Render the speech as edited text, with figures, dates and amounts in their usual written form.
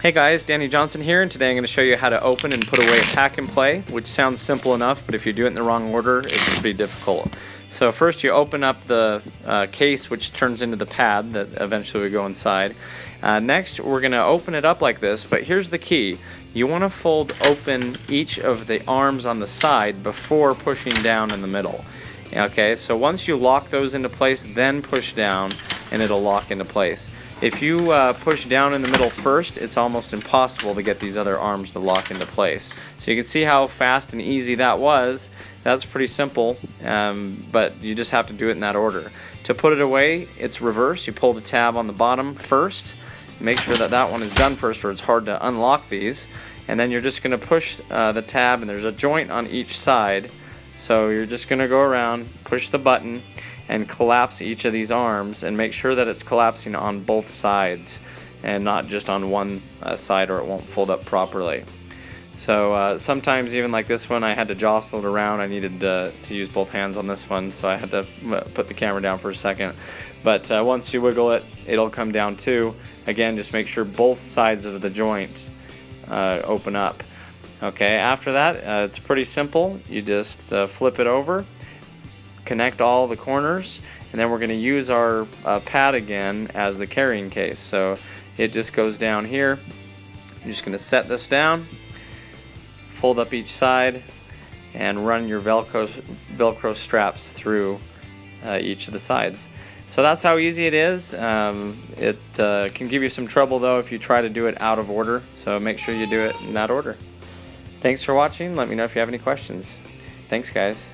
Hey guys, Danny Johnson here, and today I'm going to show you how to open and put away a pack and play, which sounds simple enough, but if you do it in the wrong order, it's pretty difficult. So first you open up the case, which turns into the pad that eventually would go inside. Next we're going to open it up like this, but here's the key. You want to fold open each of the arms on the side before pushing down in the middle. Okay, so once you lock those into place, then push down and it'll lock into place. If you push down in the middle first, it's almost impossible to get these other arms to lock into place. So you can see how fast and easy that was. That's pretty simple, but you just have to do it in that order. To put it away, it's reverse. You pull the tab on the bottom first. Make sure that that one is done first, or it's hard to unlock these. And then you're just going to push the tab, and there's a joint on each side. So you're just going to go around, push the button, and collapse each of these arms, and make sure that it's collapsing on both sides and not just on one side, or it won't fold up properly. So sometimes even like this one, I had to jostle it around. I needed to use both hands on this one, so I had to put the camera down for a second. But once you wiggle it, it'll come down too. Again, just make sure both sides of the joint open up. Okay, after that, it's pretty simple. You just flip it over, connect all the corners, and then we're going to use our pad again as the carrying case. So it just goes down here. You're just going to set this down, fold up each side, and run your Velcro straps through each of the sides. So that's how easy it is. It can give you some trouble though if you try to do it out of order, so make sure you do it in that order. Thanks for watching. Let me know if you have any questions. Thanks guys.